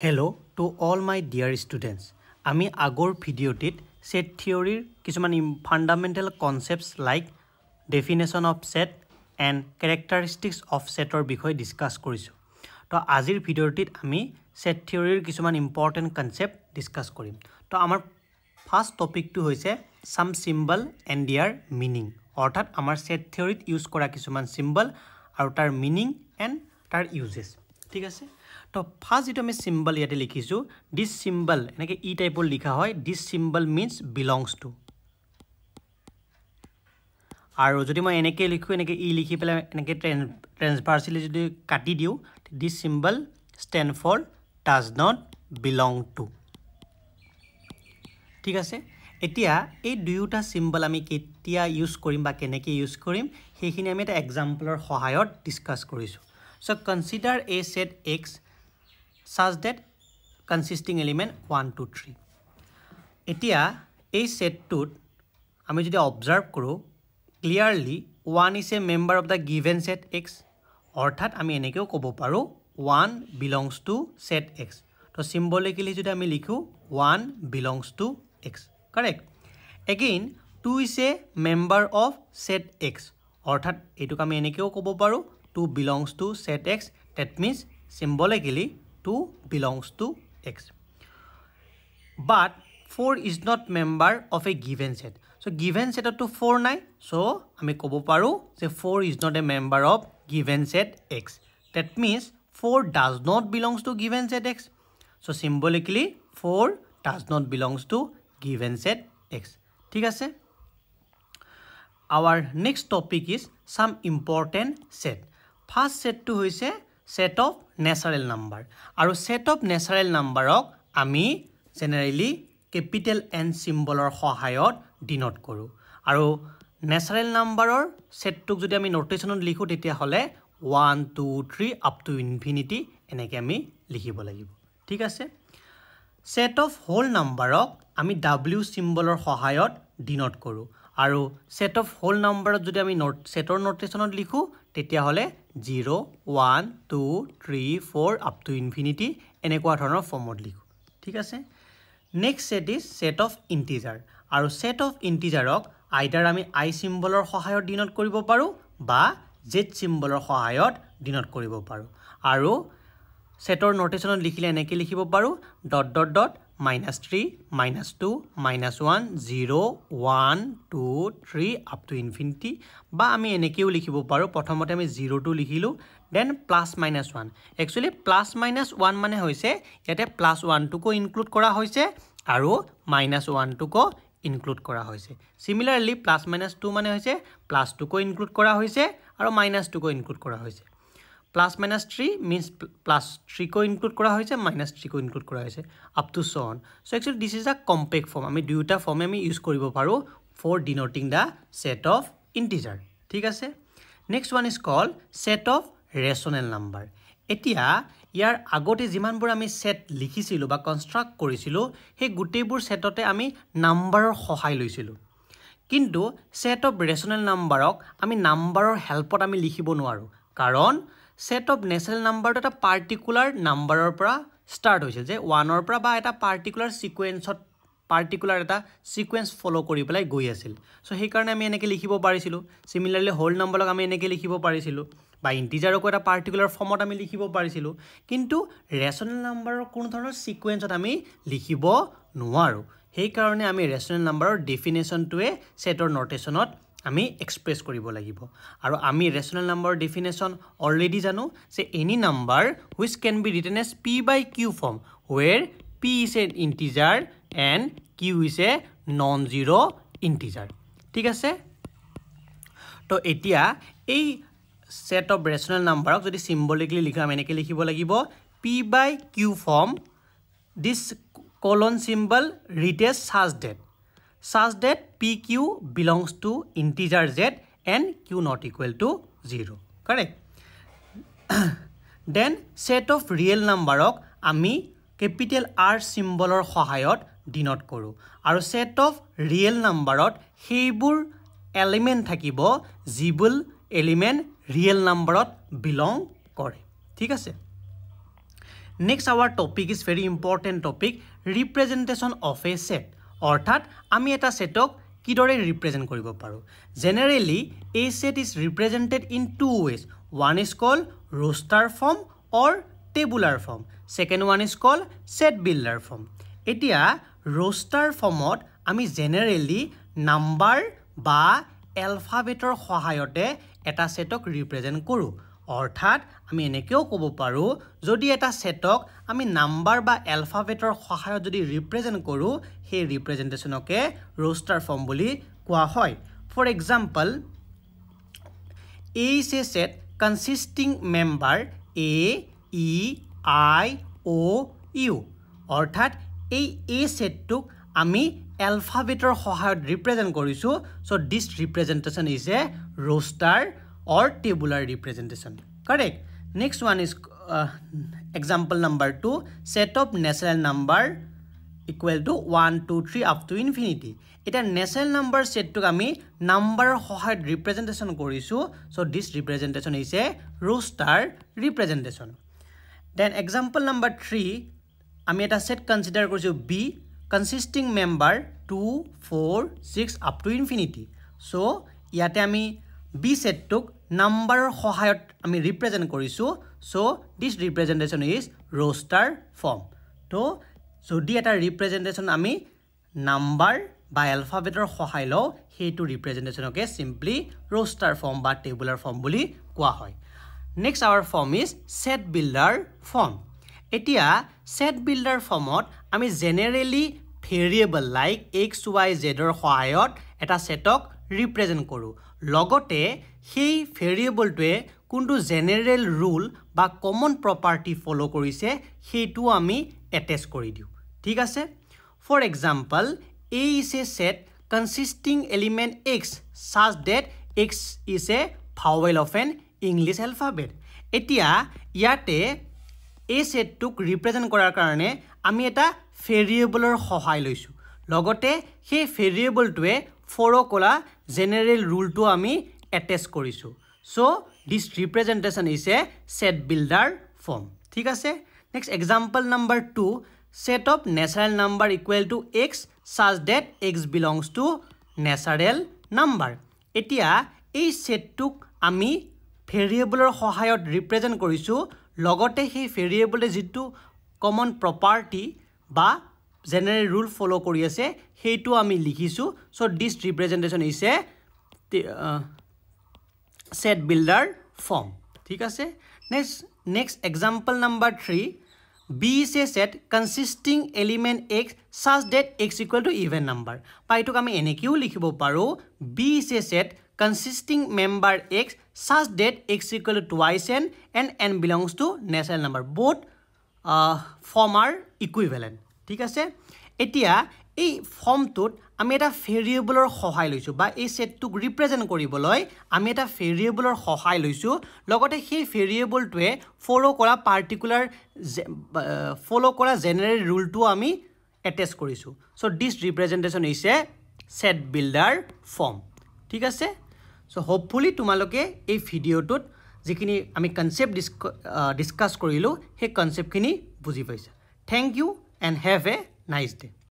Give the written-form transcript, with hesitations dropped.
Hello to all my dear students. আমি আগৰ ভিডিঅ'টিত set theoryৰ কিছুমান fundamental concepts like definition of set and characteristics of setৰ বিষয়ে discuss কৰিছো। তো আজিৰ ভিডিঅ'টিত আমি set theoryৰ কিছুমান important concept ডিসকাস কৰিম। তো আমাৰ ফাৰ্স্ট টপিকটো হৈছে some symbol and their meaning। অৰ্থাৎ আমাৰ set theoryত ইউজ কৰা কিছুমান symbol আৰু তাৰ meaning and তাৰ uses। ঠিক আছে? তো ফাৰ্স্ট যেটো আমি সিম্বল ইয়াতে লিখিছো দিস সিম্বল এনেকে ই টাইপৰ লিখা হয় this symbol means belongs to আৰু যদি মই এনেকে লিখো এনেকে ই লিখি পেলাই এনেকে ট্ৰান্সভাৰ্সালি যদি কাটি দিও this symbol stand for does not belong to ঠিক আছে এতিয়া এই দুয়োটা সিম্বল আমি কেতিয়া ইউজ কৰিম বা কেনেকে ইউজ কৰিম সেইখিনি আমি এটা এক্সাম্পলৰ সহায়ত ডিসকাস কৰিছো so consider a set x such that consisting element 1 2 3 এতিয়া এই সেটটোত আমি যদি অবজার্ভ কৰো clearly 1 is a member of the given set x অর্থাৎ আমি এনেকেও ক'ব পাৰো 1 belongs to set x তো symbolically যদি আমি লিখো 1 belongs to x correct again 2 is a member of set x অর্থাৎ এটুক আমি এনেকেও ক'ব পাৰো 2 belongs to set x that means symbolically 2 belongs to x but 4 is not member of a given set so given set to 4 নাই so আমি ক'ব পাৰো যে 4 is not a member of given set x that means 4 does not belongs to given set x so symbolically 4 does not belongs to given set x ঠিক আছে our next topic is some important set first set to hoise set of natural number আৰু set of natural number ok আমি generally capital N symbolৰ সহায়ত denote কৰো আৰু natural numberৰ set টোক যদি আমি নোটেশনত লিখো তেতিয়া হলে 1 2 3 up to infinity এনেকে আমি লিখিব লাগিব ঠিক আছে set of whole number ok আমি w symbolৰ সহায়ত ডিনোট কৰো আৰু set of whole number যদি আমি সেটৰ নোটেশনত লিখো তেতিয়া হলে 0 1 2 3 4 up to infinity এনেকুৱা ধৰণৰ ফৰ্মত লিখো ঠিক আছে next set is set of integer আৰু সেট অফ ইন্টিজাৰক আইদাৰ আমি i সিম্বলৰ সহায়ত ডিনোট কৰিব পাৰো বা z সিম্বলৰ সহায়ত ডিনোট কৰিব পাৰো আৰু সেটৰ নোটেশনত লিখিলে এনেকৈ লিখিব পাৰো dot dot dot -3 -2 -1 0 1 2 3 up to infinity বা আমি এনেকেও লিখিব পাৰো প্ৰথমতে আমি 0 2 লিখিলো then +-1 actually +-1 মানে হৈছে ইয়াতে +1 টুকো ইনক্লুড কৰা হৈছে আৰু -1 টুকো ইনক্লুড কৰা হৈছে similarly +-2 মানে হৈছে +2 কো ইনক্লুড কৰা হৈছে আৰু -2 কো ইনক্লুড কৰা হৈছে +-3 means +3 को include करा होइছে -3 को include करा होइছে up to so on so actually this is a compact form আমি দুইটা ফর্মে আমি ইউজ কৰিব পাৰো for denoting the set of integer ঠিক আছে next one is called set of rational number এতিয়া ইয়াৰ আগতে যিমানবোৰ আমি সেট লিখিছিলো বা কনস্ট্ৰাক্ট কৰিছিলো সেই গুটেইবোৰ সেটতে আমি নাম্বাৰৰ সহায় লৈছিলো কিন্তু set of rational numberক আমি নাম্বাৰৰ হেল্পত আমি লিখিব নোৱাৰো কাৰণ set of natural number এটা পাৰ্টিকুলাৰ নাম্বাৰৰ পৰা স্টাৰ্ট হৈছিল যে 1 ৰ পৰা বা এটা পাৰ্টিকুলাৰ সিকোয়েন্সত পাৰ্টিকুলাৰ এটা সিকোয়েন্স ফলো কৰি পেলাই গৈ আছিল সো সেই কাৰণে আমি এনেকৈ লিখিব পাৰিছিলো সিমিলাৰলি হোল নাম্বাৰক আমি এনেকৈ লিখিব পাৰিছিলো বা ইন্টিজাৰক এটা পাৰ্টিকুলাৰ ফৰ্মত আমি লিখিব পাৰিছিলো কিন্তু ৰেশনাল নাম্বাৰৰ কোন ধৰণৰ সিকোয়েন্সত আমি লিখিব নোৱাৰো সেই কাৰণে আমি ৰেশনাল নাম্বাৰৰ ডেফিনেশনটোৱে সেটৰ নোটেশনত আমি এক্সপ্ৰেস কৰিব লাগিব আৰু আমি ৰেশনাল নাম্বাৰৰ ডেফিনেশন অলৰেডি জানো যে any number which can be written as p by q form where p is an integer and q is a non-zero integer ঠিক আছে তো এতিয়া এই set of rational numberক যদি symbolically লিখা আমি এনেকৈ লিখিব লাগিব p by q form this colon symbol reads such that pq belongs to integer z and q not equal to 0 correct then set of real number ok ami capital r symbolor সহায়ত denote কৰো আৰু set of real number to হেইবোৰ element থাকিব যিবোৰ element real number ত belong কৰে ঠিক আছে Next our topic is very important topic, representation of a set. অৰ্থাৎ আমি এটা সেটক কিদৰে ৰিপ্ৰেজেন্ট কৰিব পাৰো generally a set is represented in two ways one is called roster form or tabular form second one is called set builder form এতিয়া roster formত আমি generally number বা এলফাবেটৰ সহায়তে এটা সেটক ৰিপ্ৰেজেন্ট কৰো অৰ্থাৎ আমি এনেকেও ক'ব পাৰো যদি এটা সেটক আমি নাম্বাৰ বা এলফাবেটৰ সহায়ত যদি ৰিপ্ৰেজেন্ট কৰো সেই ৰিপ্ৰেজেন্টেশনকে roster form বুলি কোৱা হয় for example A is a set consisting member A E I O U অৰ্থাৎ এই A সেটটোক আমি এলফাবেটৰ সহায়ত ৰিপ্ৰেজেন্ট কৰিছো so this representation is a roster or tabular representation correct next one is example number 2 set of natural number equal to 1 2 3 up to infinity এটা natural number set টোক আমি number সহায়ত representation কৰিছো so this representation is a roster representation then example number 3 আমি এটা set consider কৰিছো B consisting member 2 4 6 up to infinity so ইয়াতে আমি B set টোক number সহায়ত আমি represent কৰিছো so this representation is roster form তো যদি এটা representation আমি number বা alphabetor সহায় লও হেতু representationকে simply roster form বা tabular form বুলি কোৱা হয় next our form is set builder form এতিয়া set builder formত আমি generally variable like x y z ৰ সহায়ত এটা সেটক represent কৰো লগতে সেই ভেৰিয়েবলটোৱে কোনটো জেনাৰেল ৰুল বা কমন প্ৰপাৰ্টি ফলো কৰিছে হেতু আমি এটেচ কৰি দিও ঠিক আছে for example A is a set consisting element x such that x is a vowel of an English alphabet এতিয়া ইয়াতে A set টোক ৰিপ্ৰেজেন্ট কৰাৰ কাৰণে আমি এটা ভেৰিয়েবলৰ সহায় লৈছো লগতে সেই ভেৰিয়েবলটোৱে ফলো কৰা জেনাৰেল ৰুলটো আমি attach কৰিছো so this representation is a set builder form ঠিক আছে next example number 2 set of natural number equal to x such that x belongs to natural number এতিয়া এই সেটটোক আমি ভেৰিয়েবলৰ সহায়ত ৰিপ্ৰেজেন্ট কৰিছো লগতে সেই ভেৰিয়েবলে যেটো কমন প্ৰপাৰ্টি বা জেনাৰেল ৰুল ফলো কৰি আছে হেতু আমি লিখিছো so this representation is a set builder form ঠিক আছে next example number 3 B is a set consisting element x such that x equal to even number পাইটোক আমি এনেকেও লিখিব পাৰো B is a set consisting member x such that x equal to twice n and n belongs to natural number both form are equivalent ঠিক আছে এতিয়া এই ফর্মটোত আমি এটা ভেৰিয়েবলৰ সহায় লৈছো বা এই সেটটোক ৰিপ্ৰেজেন্ট কৰিবলৈ আমি এটা ভেৰিয়েবলৰ সহায় লৈছো লগতে সেই ভেৰিয়েবলটোৱে ফলো কৰা জেনাৰেল ৰুলটো আমি এটেচ কৰিছো so this representation is a set builder form ঠিক আছে so hopefully তোমালোকে এই ভিডিওটোত যিখিনি আমি কনসেপ্ট ডিসকাস কৰিলো সেই কনসেপ্টখিনি বুজি পাইছা thank you and have a nice day